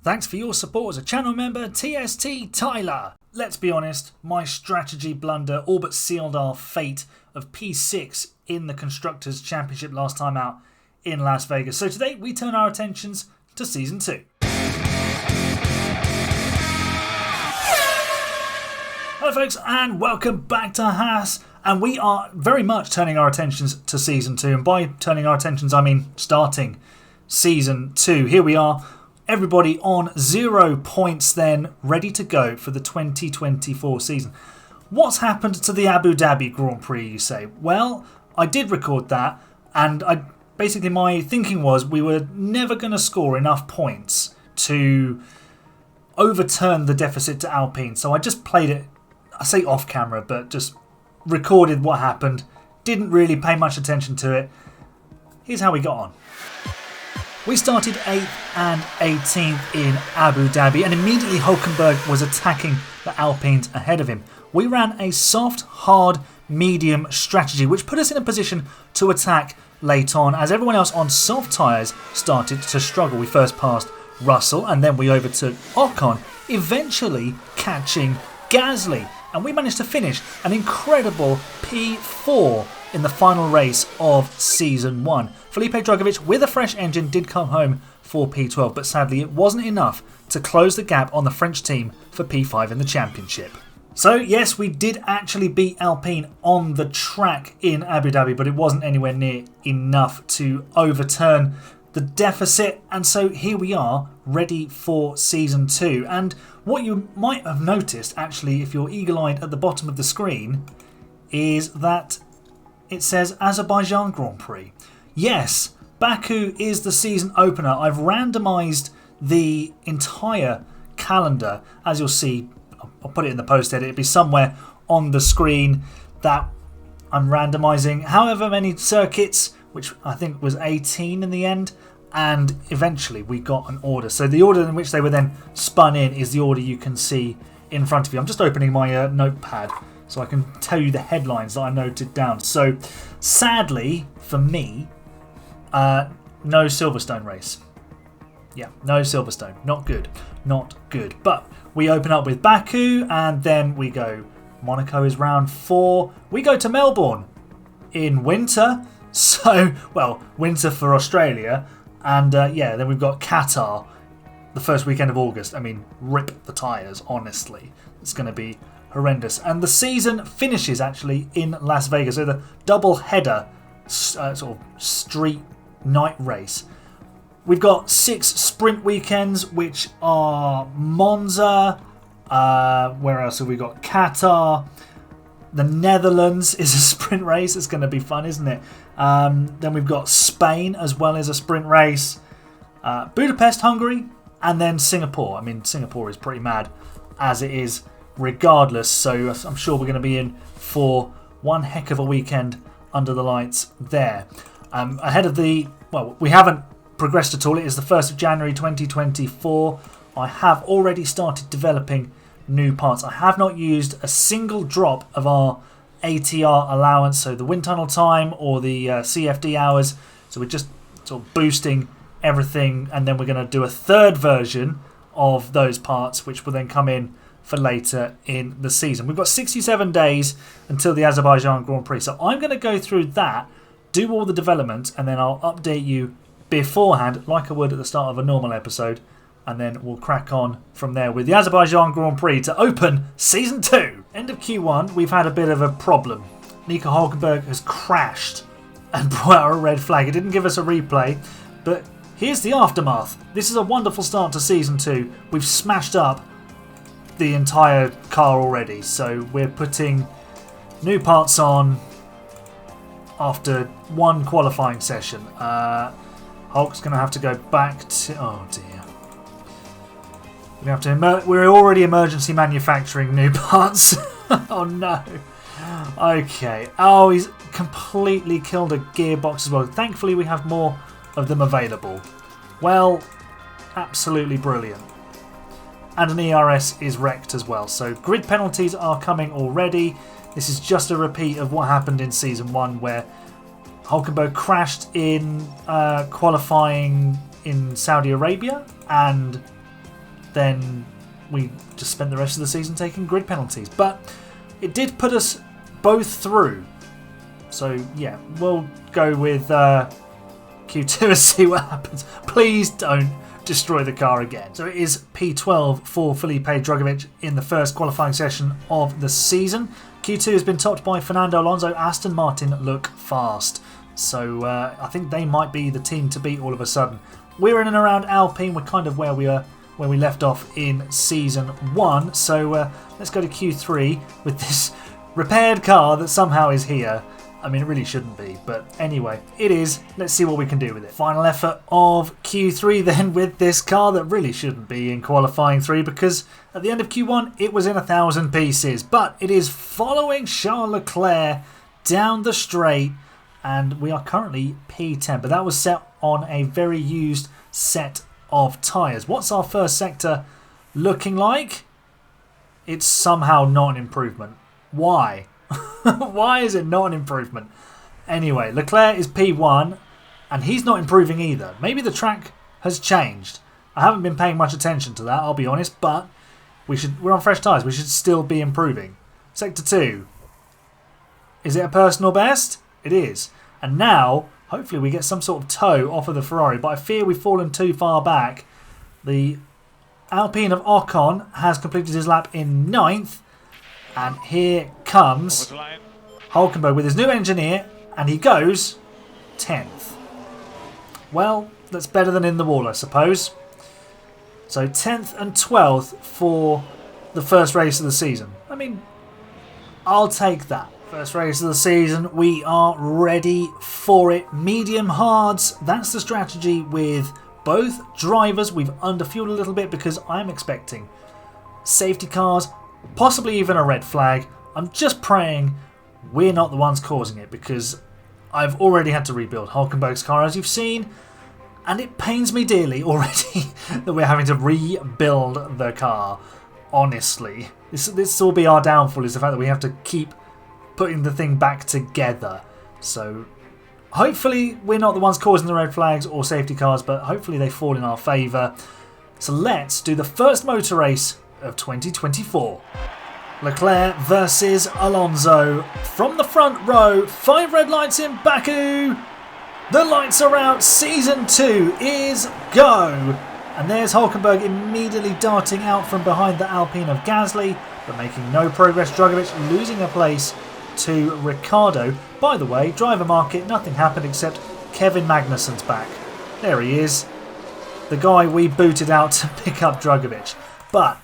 Thanks for your support as a channel member, TST Tyler. Let's be honest, my strategy blunder all but sealed our fate of P6 in the Constructors' Championship last time out in Las Vegas. So today we turn our attentions to Season 2. Hello folks and welcome back to Haas. And we are very much turning our attentions to Season 2. And by turning our attentions I mean starting Season 2. Here we are. Everybody on 0 points then, ready to go for the 2024 season. What's happened to the Abu Dhabi Grand Prix, you say? Well, I did record that, and basically my thinking was we were never going to score enough points to overturn the deficit to Alpine. So I just played it, I say off camera, but just recorded what happened. Didn't really pay much attention to it. Here's how we got on. We started 8th and 18th in Abu Dhabi, and immediately Hulkenberg was attacking the Alpines ahead of him. We ran a soft, hard, medium strategy, which put us in a position to attack late on, as everyone else on soft tyres started to struggle. We first passed Russell, and then we overtook Ocon, eventually catching Gasly, and we managed to finish an incredible P4 in the final race of Season 1. Felipe Drugovich, with a fresh engine, did come home for P12, but sadly it wasn't enough to close the gap on the French team for P5 in the championship. So yes, we did actually beat Alpine on the track in Abu Dhabi, but it wasn't anywhere near enough to overturn the deficit, and so here we are, ready for Season 2. And what you might have noticed, actually, if you're eagle-eyed at the bottom of the screen, is that it says Azerbaijan Grand Prix. Yes, Baku is the season opener. I've randomised the entire calendar. As you'll see, I'll put it in the post edit. It'll be somewhere on the screen that I'm randomising however many circuits, which I think was 18 in the end. And eventually we got an order. So the order in which they were then spun in is the order you can see in front of you. I'm just opening my notepad so I can tell you the headlines that I noted down. So, sadly, for me, no Silverstone race. Yeah, no Silverstone. Not good. Not good. But we open up with Baku, and then we go... Monaco is round 4. We go to Melbourne in winter. So, well, winter for Australia. And, yeah, then we've got Qatar the first weekend of August. I mean, rip the tyres, honestly. It's going to be horrendous. And the season finishes actually in Las Vegas. So the double header sort of street night race. We've got 6 sprint weekends, which are Monza. Where else have we got? Qatar. The Netherlands is a sprint race. It's going to be fun, isn't it? Then we've got Spain as well as a sprint race. Budapest, Hungary. And then Singapore. I mean, Singapore is pretty mad as it is regardless, so I'm sure we're going to be in for one heck of a weekend under the lights there. Ahead of we haven't progressed at all. It is the 1st of January 2024. I have already started developing new parts. I have not used a single drop of our ATR allowance, so the wind tunnel time or the CFD hours. So we're just sort of boosting everything, and then we're going to do a third version of those parts, which will then come in for later in the season. We've got 67 days until the Azerbaijan Grand Prix, so I'm going to go through that, do all the development, and then I'll update you beforehand like I would at the start of a normal episode, and then we'll crack on from there with the Azerbaijan Grand Prix to open Season 2. End of Q1, we've had a bit of a problem. Nico Hulkenberg has crashed and brought out a red flag. It didn't give us a replay, but here's the aftermath. This is a wonderful start to Season 2. We've smashed up the entire car already, so we're putting new parts on after one qualifying session. Hulk's going to have to go back to... Oh dear. We're already emergency manufacturing new parts. Oh no. Okay. Oh, he's completely killed a gearbox as well. Thankfully we have more of them available. Well, absolutely brilliant. And an ERS is wrecked as well. So grid penalties are coming already. This is just a repeat of what happened in Season 1 where Hulkenberg crashed in qualifying in Saudi Arabia and then we just spent the rest of the season taking grid penalties. But it did put us both through. So yeah, we'll go with Q2 and see what happens. Please don't destroy the car again. So it is P12 for Felipe Drugovich in the first qualifying session of the season. Q2 has been topped by Fernando Alonso. Aston Martin look fast. So I think they might be the team to beat all of a sudden. We're in and around Alpine. We're kind of where we left off in Season 1. So let's go to Q3 with this repaired car that somehow is here. I mean, it really shouldn't be, but anyway, it is. Let's see what we can do with it. Final effort of Q3 then with this car that really shouldn't be in qualifying 3 because at the end of Q1 it was in 1,000 pieces, but it is following Charles Leclerc down the straight and we are currently P10, but that was set on a very used set of tyres. What's our first sector looking like? It's somehow not an improvement. Why? Why is it not an improvement? Anyway, Leclerc is P1 and he's not improving either. Maybe the track has changed. I haven't been paying much attention to that, I'll be honest, but we're on fresh tyres. We should still be improving. Sector 2. Is it a personal best? It is. And now, hopefully we get some sort of tow off of the Ferrari, but I fear we've fallen too far back. The Alpine of Ocon has completed his lap in 9th. And here comes Hulkenberg with his new engineer, and he goes 10th. Well, that's better than in the wall, I suppose. So 10th and 12th for the first race of the season. I mean, I'll take that. First race of the season, we are ready for it. Medium hards, that's the strategy with both drivers. We've underfueled a little bit because I'm expecting safety cars, possibly even a red flag. I'm just praying we're not the ones causing it because I've already had to rebuild Hulkenberg's car, as you've seen, and it pains me dearly already that we're having to rebuild the car. Honestly, this will be our downfall, is the fact that we have to keep putting the thing back together. So hopefully we're not the ones causing the red flags or safety cars, but hopefully they fall in our favour. So let's do the first motor race of 2024. Leclerc versus Alonso from the front row. 5 red lights in Baku. The lights are out. Season 2 is go. And there's Hulkenberg immediately darting out from behind the Alpine of Gasly, but making no progress. Drugovich losing a place to Ricciardo. By the way, driver market, nothing happened except Kevin Magnussen's back. There he is. The guy we booted out to pick up Drugovich. But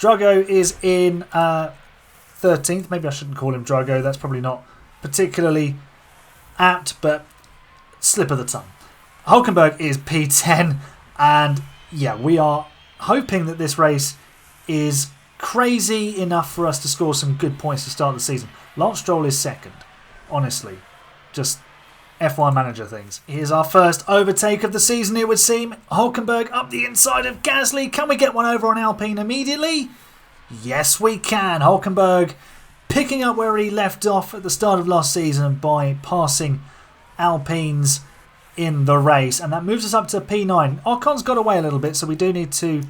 Drago is in 13th. Maybe I shouldn't call him Drago. That's probably not particularly apt, but slip of the tongue. Hulkenberg is P10. And yeah, we are hoping that this race is crazy enough for us to score some good points to start the season. Lance Stroll is second. Honestly. Just F1 manager things. Here's our first overtake of the season, it would seem. Hulkenberg up the inside of Gasly. Can we get one over on Alpine immediately? Yes, we can. Hulkenberg picking up where he left off at the start of last season by passing Alpines in the race. And that moves us up to P9. Ocon's got away a little bit, so we do need to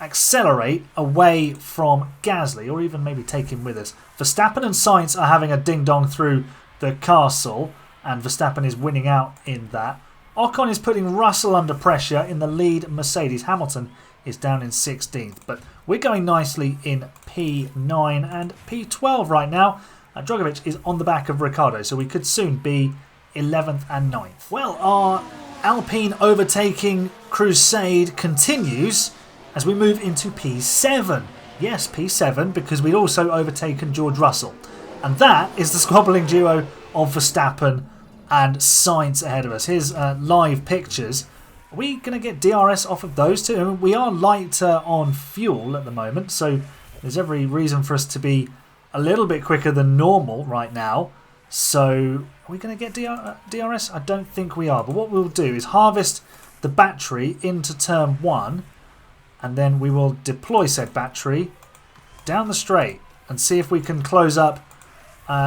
accelerate away from Gasly, or even maybe take him with us. Verstappen and Sainz are having a ding-dong through the castle, and Verstappen is winning out in that. Ocon is putting Russell under pressure in the lead Mercedes. Hamilton is down in 16th, but we're going nicely in P9 and P12 right now. Drugovich is on the back of Ricciardo, so we could soon be 11th and 9th. Well, our Alpine overtaking crusade continues as we move into P7. Yes, P7, because we'd also overtaken George Russell. And that is the squabbling duo of Verstappen and Sainz ahead of us. Here's live pictures. Are we going to get DRS off of those two? I mean, we are light on fuel at the moment, so there's every reason for us to be a little bit quicker than normal right now. So are we going to get DRS? I don't think we are. But what we'll do is harvest the battery into turn 1, and then we will deploy said battery down the straight and see if we can close up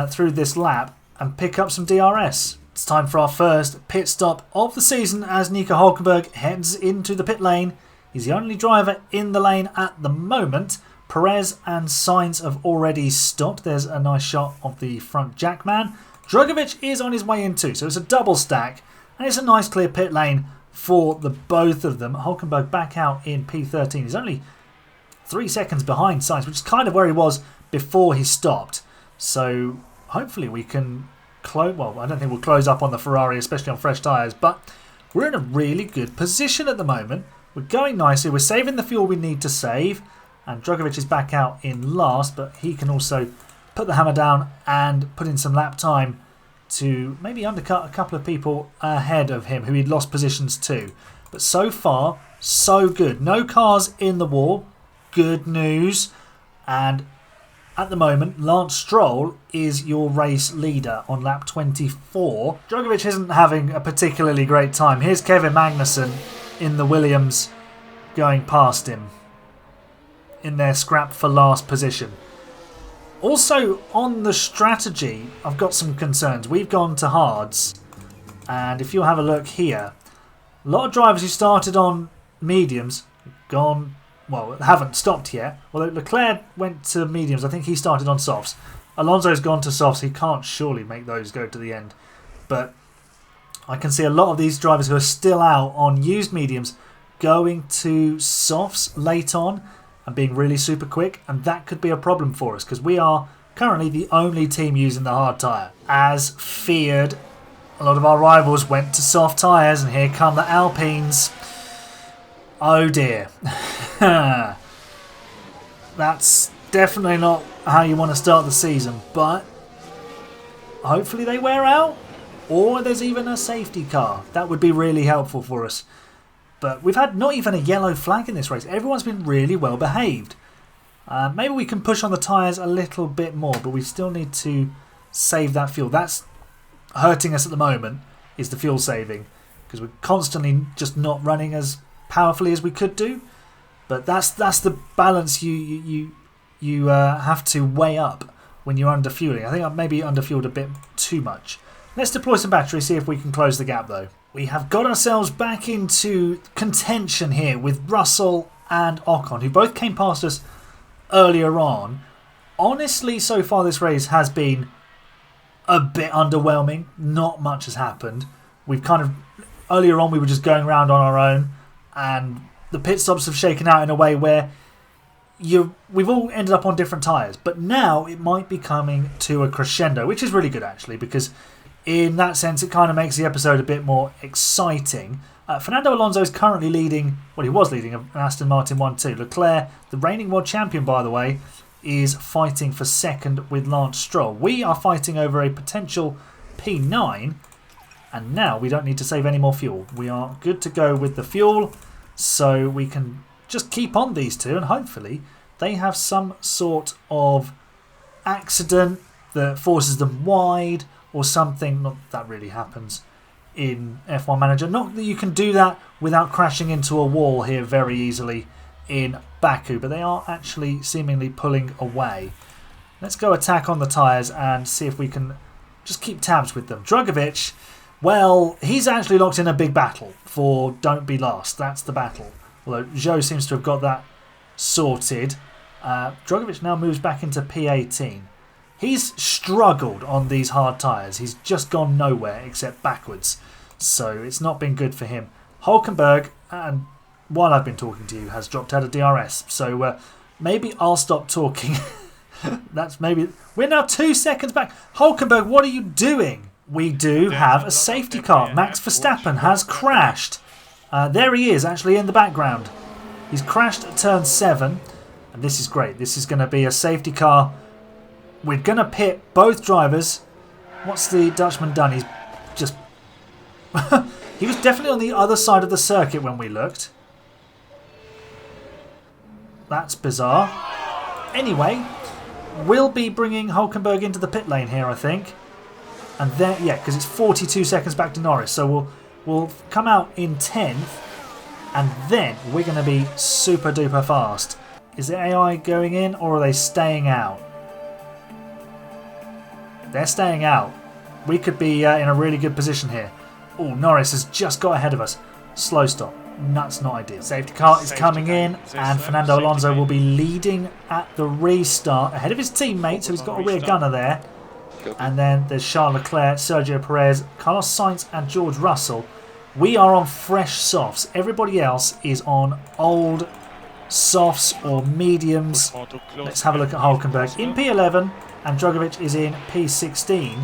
through this lap and pick up some DRS. It's time for our first pit stop of the season as Nico Hulkenberg heads into the pit lane. He's the only driver in the lane at the moment. Perez and Sainz have already stopped. There's a nice shot of the front jackman. Drugovich is on his way in too, so it's a double stack. And it's a nice clear pit lane for the both of them. Hulkenberg back out in P13. He's only 3 seconds behind Sainz, which is kind of where he was before he stopped. So hopefully we can close. Well, I don't think we'll close up on the Ferrari, especially on fresh tyres, but we're in a really good position at the moment. We're going nicely. We're saving the fuel we need to save. And Drugovich is back out in last, but he can also put the hammer down and put in some lap time to maybe undercut a couple of people ahead of him who he'd lost positions to. But so far, so good. No cars in the wall. Good news. And at the moment, Lance Stroll is your race leader on lap 24. Drugovich isn't having a particularly great time. Here's Kevin Magnussen in the Williams going past him in their scrap for last position. Also, on the strategy, I've got some concerns. We've gone to hards, and if you'll have a look here, a lot of drivers who started on mediums haven't stopped yet. Although Leclerc went to mediums, I think he started on softs. Alonso's gone to softs. He can't surely make those go to the end. But I can see a lot of these drivers who are still out on used mediums going to softs late on and being really super quick, and that could be a problem for us because we are currently the only team using the hard tyre. As feared, a lot of our rivals went to soft tyres, and here come the Alpines. Oh dear. That's definitely not how you want to start the season, but hopefully they wear out, or there's even a safety car. That would be really helpful for us. But we've had not even a yellow flag in this race. Everyone's been really well behaved. Maybe we can push on the tyres a little bit more, but we still need to save that fuel. That's hurting us at the moment, is the fuel saving, because we're constantly just not running as powerfully as we could do. But that's the balance you have to weigh up when you're underfueling. I think I've maybe underfueled a bit too much. Let's deploy some battery, see if we can close the gap though. We have got ourselves back into contention here with Russell and Ocon, who both came past us earlier on. Honestly, so far this race has been a bit underwhelming. Not much has happened. We've kind of, earlier on we were just going around on our own, and the pit stops have shaken out in a way where we've all ended up on different tyres. But now it might be coming to a crescendo, which is really good actually, because in that sense, it kind of makes the episode a bit more exciting. Fernando Alonso is currently leading, well, he was leading an Aston Martin 1-2. Leclerc, the reigning world champion, by the way, is fighting for second with Lance Stroll. We are fighting over a potential P9, and now we don't need to save any more fuel. We are good to go with the fuel, so we can just keep on these two, and hopefully they have some sort of accident that forces them wide, or something. Not that really happens in F1 Manager. Not that you can do that without crashing into a wall here very easily in Baku, but they are actually seemingly pulling away. Let's go attack on the tyres and see if we can just keep tabs with them. Drugovich, well, he's actually locked in a big battle for don't be last. That's the battle. Although Zhou seems to have got that sorted. Drugovich now moves back into P18. He's struggled on these hard tyres. He's just gone nowhere except backwards. So it's not been good for him. Hulkenberg, and while I've been talking to you, has dropped out of DRS. So maybe I'll stop talking. That's maybe... We're now 2 seconds back. Hulkenberg, what are you doing? We do have a safety car. Max Verstappen has crashed. There he is, actually in the background. He's crashed at turn 7. And this is great. This is going to be a safety car. We're going to pit both drivers. What's the Dutchman done? He's just... He was definitely on the other side of the circuit when we looked. That's bizarre. Anyway, we'll be bringing Hulkenberg into the pit lane here, I think. And then, yeah, because it's 42 seconds back to Norris. So we'll come out in 10th. And then we're going to be super duper fast. Is the AI going in or are they staying out? They're staying out. We could be in a really good position here. Oh, Norris has just got ahead of us. Slow stop. that's not ideal. Safety car is coming in, and Fernando Alonso will be leading at the restart ahead of his teammate, so he's got a rear gunner there. And then there's Charles Leclerc, Sergio Perez, Carlos Sainz and George Russell. We are on fresh softs. Everybody else is on old softs or mediums. Let's have a look at Hulkenberg in P11 and Drugovich is in P16.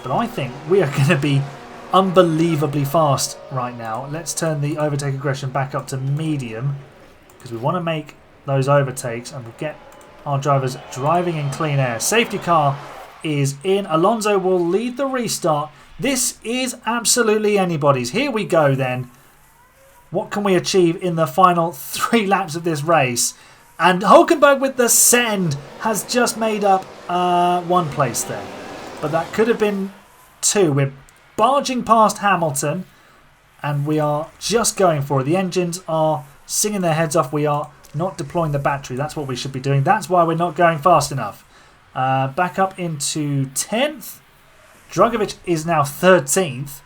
But I think we are going to be unbelievably fast right now. Let's turn the overtake aggression back up to medium because we want to make those overtakes and we'll get our drivers driving in clean air. Safety car is in. Alonso will lead the restart. This is absolutely anybody's. Here we go then. What can we achieve in the final 3 laps of this race? And Hulkenberg with the send has just made up 1 place there. But that could have been 2. We're barging past Hamilton and we are just going for it. The engines are singing their heads off. We are not deploying the battery. That's what we should be doing. That's why we're not going fast enough. Back up into 10th. Drugovich is now 13th.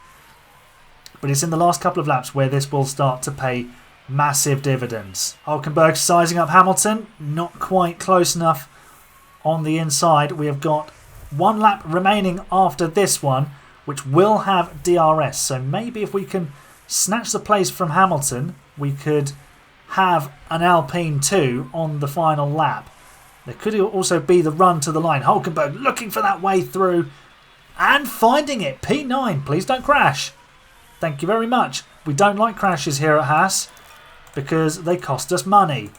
But it's in the last couple of laps where this will start to pay massive dividends. Hulkenberg sizing up Hamilton. Not quite close enough on the inside. We have got 1 lap remaining after this one, which will have DRS. So maybe if we can snatch the place from Hamilton, we could have an Alpine 2 on the final lap. There could also be the run to the line. Hulkenberg looking for that way through and finding it. P9, please don't crash. Thank you very much. We don't like crashes here at Haas because they cost us money.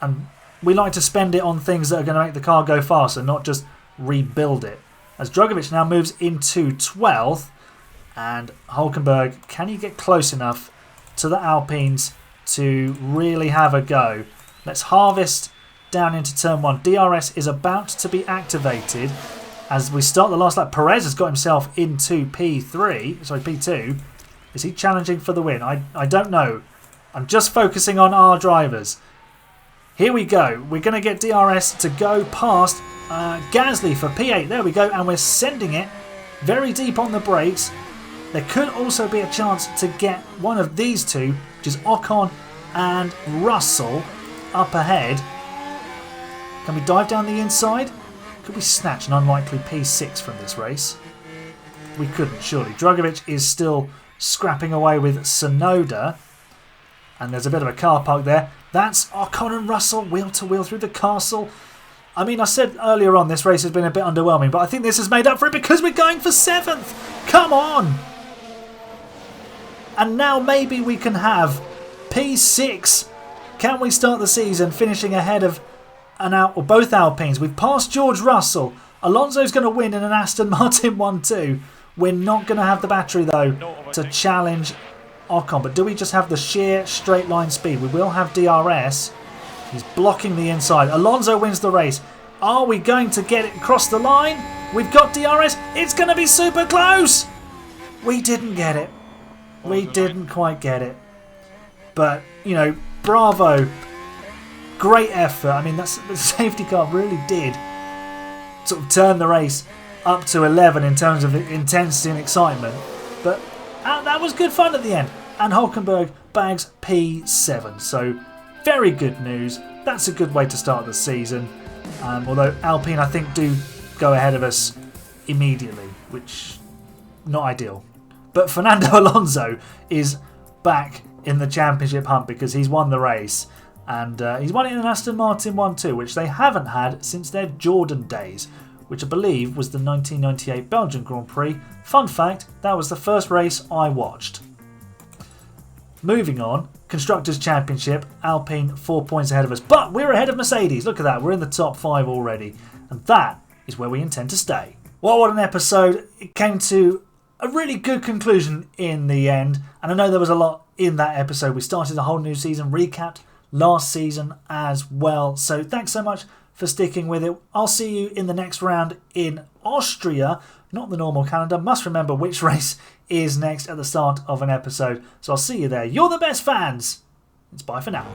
And we like to spend it on things that are going to make the car go faster, not just rebuild it. As Drugovich now moves into 12th. And Hulkenberg, can he get close enough to the Alpines to really have a go? Let's harvest down into turn 1. DRS is about to be activated as we start the last lap. Perez has got himself into P2. Is he challenging for the win? I don't know. I'm just focusing on our drivers. Here we go. We're going to get DRS to go past Gasly for P8. There we go. And we're sending it very deep on the brakes. There could also be a chance to get one of these two, which is Ocon and Russell, up ahead. Can we dive down the inside? Could we snatch an unlikely P6 from this race? We couldn't, surely. Drugovich is still scrapping away with Tsunoda. And there's a bit of a car park there. That's Ocon and Russell, wheel to wheel through the castle. I mean, I said earlier on this race has been a bit underwhelming, but I think this has made up for it because we're going for 7th. Come on! And now maybe we can have P6. Can we start the season finishing ahead of both Alpines? We've passed George Russell. Alonso's going to win in an Aston Martin 1-2. We're not going to have the battery, though, to challenge Ocon. But do we just have the sheer straight line speed? We will have DRS. He's blocking the inside. Alonso wins the race. Are we going to get it across the line? We've got DRS. It's going to be super close. We didn't get it. We didn't quite get it. But, you know, bravo. Great effort. I mean, the safety car really did sort of turn the race up to 11 in terms of intensity and excitement. But that was good fun at the end. And Hulkenberg bags P7. So, very good news. That's a good way to start the season. Although Alpine, I think, do go ahead of us immediately, which not ideal. But Fernando Alonso is back in the championship hunt because he's won the race. And he's won it in an Aston Martin 1-2, which they haven't had since their Jordan days, which I believe was the 1998 Belgian Grand Prix. Fun fact, that was the first race I watched. Moving on, Constructors' Championship, Alpine 4 points ahead of us. But we're ahead of Mercedes. Look at that, we're in the top 5 already. And that is where we intend to stay. Well, what an episode. It came to a really good conclusion in the end. And I know there was a lot in that episode. We started a whole new season, recapped last season as well. So thanks so much for sticking with it. I'll see you in the next round in Austria, not the normal calendar. Must remember which race is next at the start of an episode. So I'll see you there. You're the best fans. It's bye for now.